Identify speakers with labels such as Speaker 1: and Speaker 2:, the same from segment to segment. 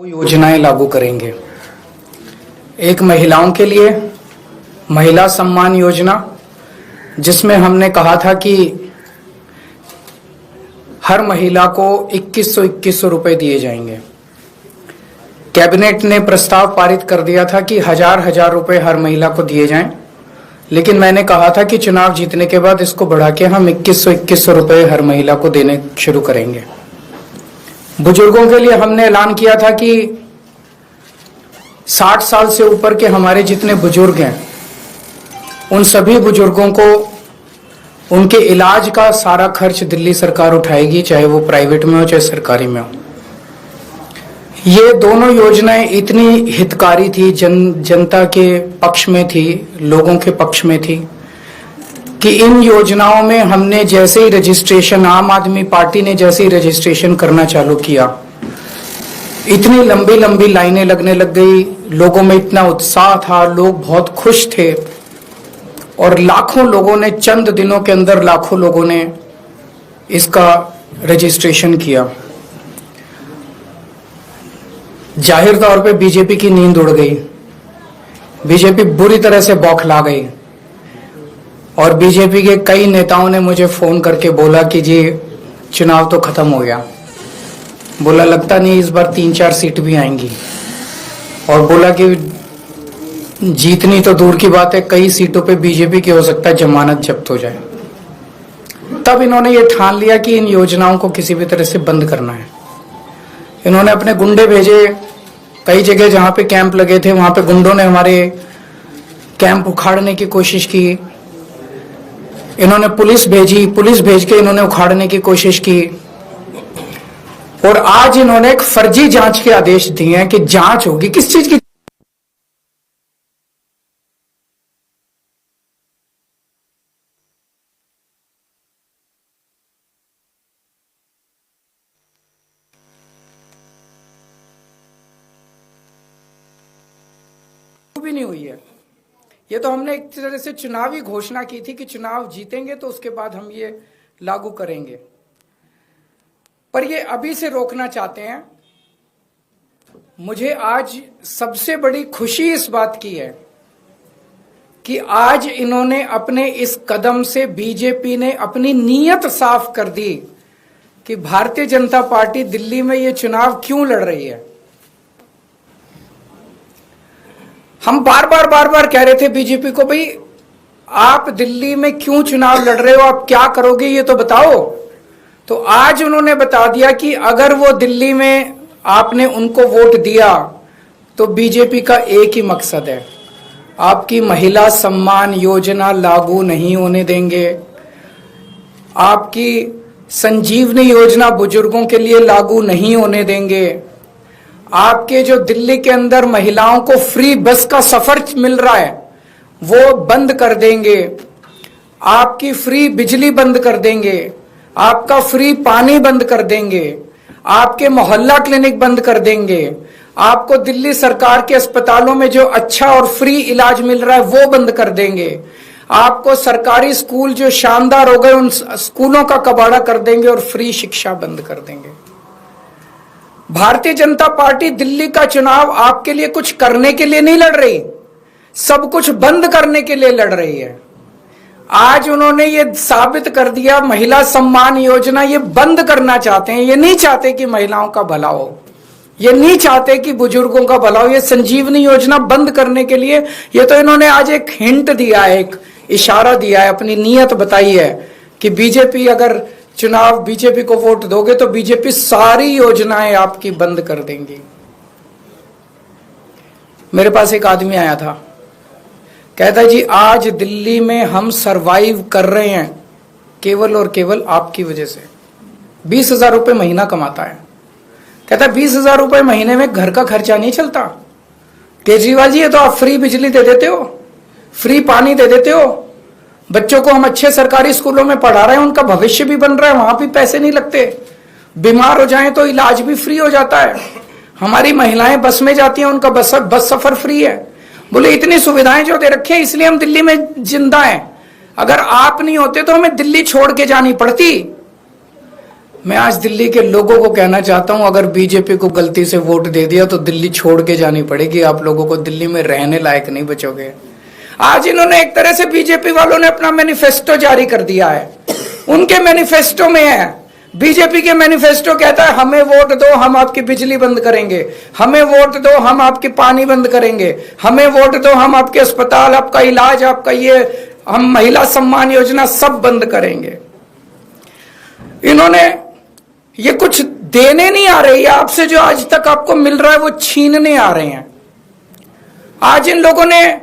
Speaker 1: योजनाएं लागू करेंगे। एक महिलाओं के लिए महिला सम्मान योजना, जिसमें हमने कहा था कि हर महिला को 2100 रुपए दिए जाएंगे। कैबिनेट ने प्रस्ताव पारित कर दिया था कि हजार रुपए हर महिला को दिए जाएं, लेकिन मैंने कहा था कि चुनाव जीतने के बाद इसको बढ़ा के हम 2100 रुपए हर महिला को देने शुरू करेंगे। बुजुर्गों के लिए हमने ऐलान किया था कि 60 साल से ऊपर के हमारे जितने बुजुर्ग हैं, उन सभी बुजुर्गों को उनके इलाज का सारा खर्च दिल्ली सरकार उठाएगी, चाहे वो प्राइवेट में हो चाहे सरकारी में हो। ये दोनों योजनाएं इतनी हितकारी थी, जनता के पक्ष में थी, लोगों के पक्ष में थी कि इन योजनाओं में हमने जैसे ही रजिस्ट्रेशन, आम आदमी पार्टी ने जैसे ही रजिस्ट्रेशन करना चालू किया, इतनी लंबी लंबी लाइनें लगने लग गई। लोगों में इतना उत्साह था, लोग बहुत खुश थे और लाखों लोगों ने, चंद दिनों के अंदर लाखों लोगों ने इसका रजिस्ट्रेशन किया। जाहिर तौर पे बीजेपी की नींद उड़ गई, बीजेपी बुरी तरह से बौखला गई और बीजेपी के कई नेताओं ने मुझे फोन करके बोला कि जी चुनाव तो खत्म हो गया। बोला लगता नहीं इस बार 3-4 सीट भी आएंगी, और बोला कि जीतनी तो दूर की बात है, कई सीटों पे बीजेपी की हो सकता है जमानत जब्त हो जाए। तब इन्होंने ये ठान लिया कि इन योजनाओं को किसी भी तरह से बंद करना है। इन्होंने अपने गुंडे भेजे, कई जगह जहां पे कैंप लगे थे वहां पे गुंडों ने हमारे कैंप उखाड़ने की कोशिश की। इन्होंने पुलिस भेजी, पुलिस भेज के इन्होंने उखाड़ने की कोशिश की, और आज इन्होंने एक फर्जी जांच के आदेश दिए हैं कि जांच होगी। किस चीज की? भी नहीं हुई है। ये तो हमने एक तरह से चुनावी घोषणा की थी कि चुनाव जीतेंगे तो उसके बाद हम ये लागू करेंगे, पर ये अभी से रोकना चाहते हैं। मुझे आज सबसे बड़ी खुशी इस बात की है कि आज इन्होंने अपने इस कदम से, बीजेपी ने अपनी नीयत साफ कर दी कि भारतीय जनता पार्टी दिल्ली में ये चुनाव क्यों लड़ रही है। हम बार बार कह रहे थे बीजेपी को, भाई आप दिल्ली में क्यों चुनाव लड़ रहे हो, आप क्या करोगे ये तो बताओ। तो आज उन्होंने बता दिया कि अगर वो दिल्ली में आपने उनको वोट दिया तो बीजेपी का एक ही मकसद है, आपकी महिला सम्मान योजना लागू नहीं होने देंगे, आपकी संजीवनी योजना बुजुर्गों के लिए लागू नहीं होने देंगे, आपके जो दिल्ली के अंदर महिलाओं को फ्री बस का सफर मिल रहा है वो बंद कर देंगे, आपकी फ्री बिजली बंद कर देंगे, आपका फ्री पानी बंद कर देंगे, आपके मोहल्ला क्लिनिक बंद कर देंगे, आपको दिल्ली सरकार के अस्पतालों में जो अच्छा और फ्री इलाज मिल रहा है वो बंद कर देंगे, आपको सरकारी स्कूल जो शानदार हो गए उन स्कूलों का कबाड़ा कर देंगे और फ्री शिक्षा बंद कर देंगे। भारतीय जनता पार्टी दिल्ली का चुनाव आपके लिए कुछ करने के लिए नहीं लड़ रही, सब कुछ बंद करने के लिए लड़ रही है। आज उन्होंने ये साबित कर दिया, महिला सम्मान योजना ये बंद करना चाहते हैं। ये नहीं चाहते कि महिलाओं का भला हो, ये नहीं चाहते कि बुजुर्गों का भला हो। ये संजीवनी योजना बंद करने के लिए ये तो इन्होंने आज एक हिंट दिया है, एक इशारा दिया है, अपनी नीयत बताई है कि बीजेपी, अगर चुनाव बीजेपी को वोट दोगे तो बीजेपी सारी योजनाएं आपकी बंद कर देंगी। मेरे पास एक आदमी आया था, कहता जी आज दिल्ली में हम सरवाइव कर रहे हैं केवल और केवल आपकी वजह से। 20,000 रुपए महीना कमाता है, कहता 20,000 रुपए महीने में घर का खर्चा नहीं चलता। केजरीवाल जी ये तो आप फ्री बिजली दे देते हो, फ्री पानी दे देते हो, बच्चों को हम अच्छे सरकारी स्कूलों में पढ़ा रहे हैं, उनका भविष्य भी बन रहा है, वहां भी पैसे नहीं लगते, बीमार हो जाएं तो इलाज भी फ्री हो जाता है, हमारी महिलाएं बस में जाती हैं उनका बस सफर फ्री है। बोले इतनी सुविधाएं जो दे रखे हैं इसलिए हम दिल्ली में जिंदा हैं, अगर आप नहीं होते तो हमें दिल्ली छोड़ के जानी पड़ती। मैं आज दिल्ली के लोगों को कहना चाहता हूं, अगर बीजेपी को गलती से वोट दे दिया तो दिल्ली छोड़ के जानी पड़ेगी। आप लोगों को दिल्ली में रहने लायक नहीं बचोगे। आज इन्होंने एक तरह से बीजेपी वालों ने अपना मैनिफेस्टो जारी कर दिया है। उनके मैनिफेस्टो में है, बीजेपी के मैनिफेस्टो कहता है हमें वोट दो हम आपकी बिजली बंद करेंगे, हमें वोट दो हम आपकी पानी बंद करेंगे, हमें वोट दो हम आपके अस्पताल, आपका इलाज, आपका ये हम महिला सम्मान योजना सब बंद करेंगे। इन्होंने ये कुछ देने नहीं आ रही है आपसे, जो आज तक आपको मिल रहा है वो छीनने आ रहे हैं। आज इन लोगों ने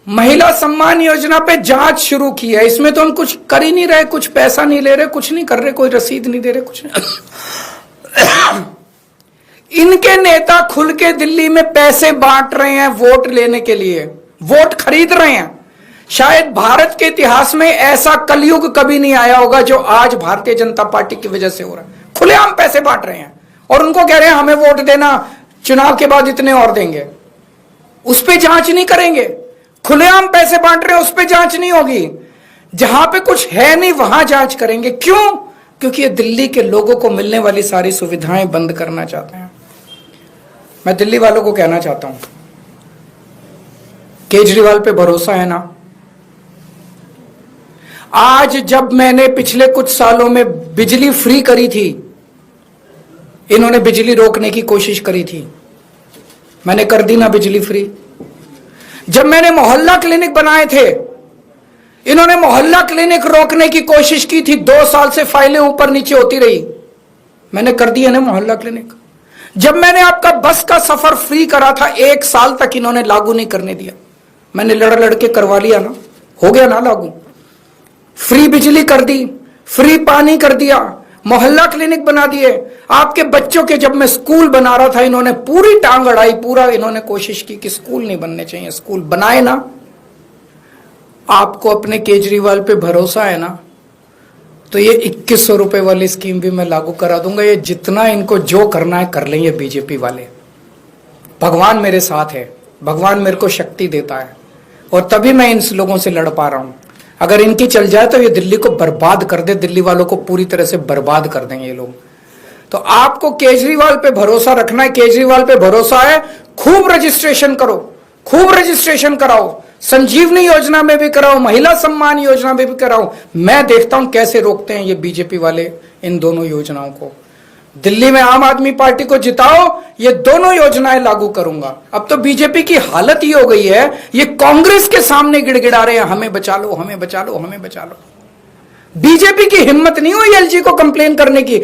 Speaker 1: महिला सम्मान योजना पे जांच शुरू की है। इसमें तो हम कुछ कर ही नहीं रहे, कुछ पैसा नहीं ले रहे, कुछ नहीं कर रहे, कोई रसीद नहीं दे रहे, कुछ नहीं। इनके नेता खुल के दिल्ली में पैसे बांट रहे हैं वोट लेने के लिए, वोट खरीद रहे हैं। शायद भारत के इतिहास में ऐसा कलयुग कभी नहीं आया होगा जो आज भारतीय जनता पार्टी की वजह से हो रहा है। खुलेआम पैसे बांट रहे हैं और उनको कह रहे हैं हमें वोट देना, चुनाव के बाद इतने और देंगे। उस पर जांच नहीं करेंगे। खुलेआम पैसे बांट रहे हैं, उस पर जांच नहीं होगी। जहां पे कुछ है नहीं वहां जांच करेंगे। क्यों? क्योंकि ये दिल्ली के लोगों को मिलने वाली सारी सुविधाएं बंद करना चाहते हैं। मैं दिल्ली वालों को कहना चाहता हूं, केजरीवाल पे भरोसा है ना? आज जब मैंने पिछले कुछ सालों में बिजली फ्री करी थी, इन्होंने बिजली रोकने की कोशिश करी थी, मैंने कर दी ना बिजली फ्री। जब मैंने मोहल्ला क्लिनिक बनाए थे, इन्होंने मोहल्ला क्लिनिक रोकने की कोशिश की थी। 2 साल से फाइलें ऊपर नीचे होती रही, मैंने कर दिया ना मोहल्ला क्लिनिक। जब मैंने आपका बस का सफर फ्री करा था, 1 साल तक इन्होंने लागू नहीं करने दिया, मैंने लड़ के करवा लिया ना, हो गया ना लागू। फ्री बिजली कर दी, फ्री पानी कर दिया, मोहल्ला क्लिनिक बना दिए। आपके बच्चों के जब मैं स्कूल बना रहा था, इन्होंने पूरी टांग अड़ाई, पूरा इन्होंने कोशिश की कि स्कूल नहीं बनने चाहिए, स्कूल बनाए ना। आपको अपने केजरीवाल पे भरोसा है ना, तो ये 2100 रुपए वाली स्कीम भी मैं लागू करा दूंगा। ये जितना इनको जो करना है कर लेंगे बीजेपी वाले। भगवान मेरे साथ है, भगवान मेरे को शक्ति देता है और तभी मैं इन लोगों से लड़ पा रहा हूं। अगर इनकी चल जाए तो ये दिल्ली को बर्बाद कर दे, दिल्ली वालों को पूरी तरह से बर्बाद कर देंगे ये लोग। तो आपको केजरीवाल पे भरोसा रखना है, केजरीवाल पे भरोसा है। खूब रजिस्ट्रेशन करो, खूब रजिस्ट्रेशन कराओ, संजीवनी योजना में भी कराओ, महिला सम्मान योजना में भी कराओ। मैं देखता हूं कैसे रोकते हैं ये बीजेपी वाले इन दोनों योजनाओं को। दिल्ली में आम आदमी पार्टी को जिताओ, ये दोनों योजनाएं लागू करूंगा। अब तो बीजेपी की हालत ये हो गई है, ये कांग्रेस के सामने गिड़गिड़ा रहे हैं, हमें बचा लो, हमें बचा लो, हमें बचा लो। बीजेपी की हिम्मत नहीं हुई एलजी को कंप्लेन करने की।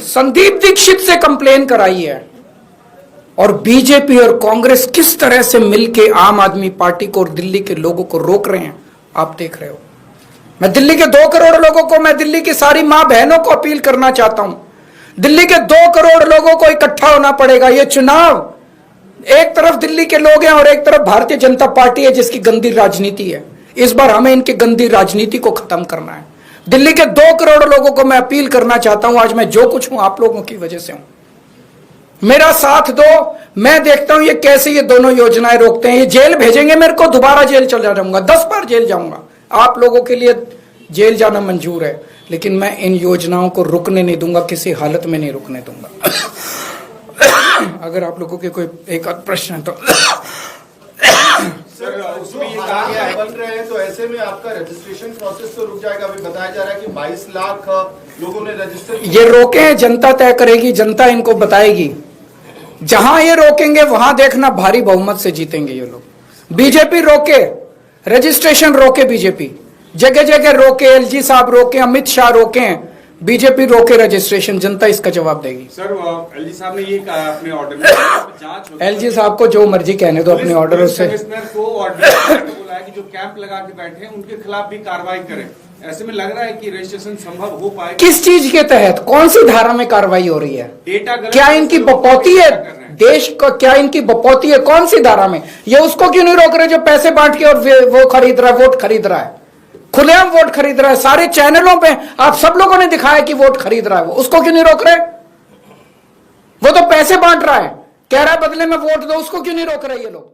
Speaker 1: संदीप दीक्षित से कंप्लेन कराई है। और बीजेपी और कांग्रेस किस तरह से मिलके आम आदमी पार्टी को और दिल्ली के लोगों को रोक रहे हैं, आप देख रहे हो। मैं दिल्ली के 2 करोड़ लोगों को, मैं दिल्ली की सारी मां बहनों को अपील करना चाहता हूं, दिल्ली के 2 करोड़ लोगों को इकट्ठा होना पड़ेगा। ये चुनाव, एक तरफ दिल्ली के लोग हैं और एक तरफ भारतीय जनता पार्टी है जिसकी गंदी राजनीति है। इस बार हमें इनकी गंदी राजनीति को खत्म करना है। दिल्ली के 2 करोड़ लोगों को मैं अपील करना चाहता हूं, आज मैं जो कुछ हूं आप लोगों की वजह से हूं। मेरा साथ दो। मैं देखता हूं ये कैसे ये दोनों योजनाएं रोकते हैं। ये जेल भेजेंगे मेरे को, दोबारा जेल चला जाऊंगा, 10 बार जेल जाऊंगा। आप लोगों के लिए जेल जाना मंजूर है, लेकिन मैं इन योजनाओं को रुकने नहीं दूंगा, किसी हालत में नहीं रुकने दूंगा। अगर आप लोगों के कोई एक आध प्रश्न है तो
Speaker 2: सर, उसमें ये कहा गया है बन रहे हैं, तो ऐसे में आपका रजिस्ट्रेशन प्रोसेस तो रुक जाएगा। अभी बताया जा रहा है कि 22 लाख लोगों ने रजिस्टर। ये
Speaker 1: रोके हैं, जनता तय करेगी, जनता इनको बताएगी। जहां ये रोकेंगे वहां देखना भारी बहुमत से जीतेंगे ये लोग। बीजेपी रोके, रजिस्ट्रेशन रोके, बीजेपी जगह जगह रोके, एलजी साहब रोके, अमित शाह रोके, बीजेपी रोके रजिस्ट्रेशन, जनता इसका जवाब देगी।
Speaker 3: सर, एलजी साहब ने ये कहा अपने ऑर्डर में जांच।
Speaker 1: एलजी साहब को जो मर्जी कहने दो अपने ऑर्डर से।
Speaker 3: कमिश्नर को ऑर्डर बोला है कि जो कैंप लगा के बैठे हैं उनके खिलाफ भी कार्रवाई करें। ऐसे में लग रहा है कि रजिस्ट्रेशन संभव हो पाएगा।
Speaker 1: किस चीज के तहत, कौन सी धारा में कार्रवाई हो रही है?
Speaker 3: डेटा
Speaker 1: क्या इनकी बपौती है देश को? क्या इनकी बपौती है? कौन सी धारा में? ये उसको क्यों नहीं रोक रहे जो पैसे बांट के और वो खरीद रहा है, वोट खरीद रहा है, खुलेआम वोट खरीद रहा है। सारे चैनलों पे आप सब लोगों ने दिखाया कि वोट खरीद रहा है, वो उसको क्यों नहीं रोक रहे? वो तो पैसे बांट रहा है, कह रहा है बदले में वोट दो, उसको क्यों नहीं रोक रहे ये लोग?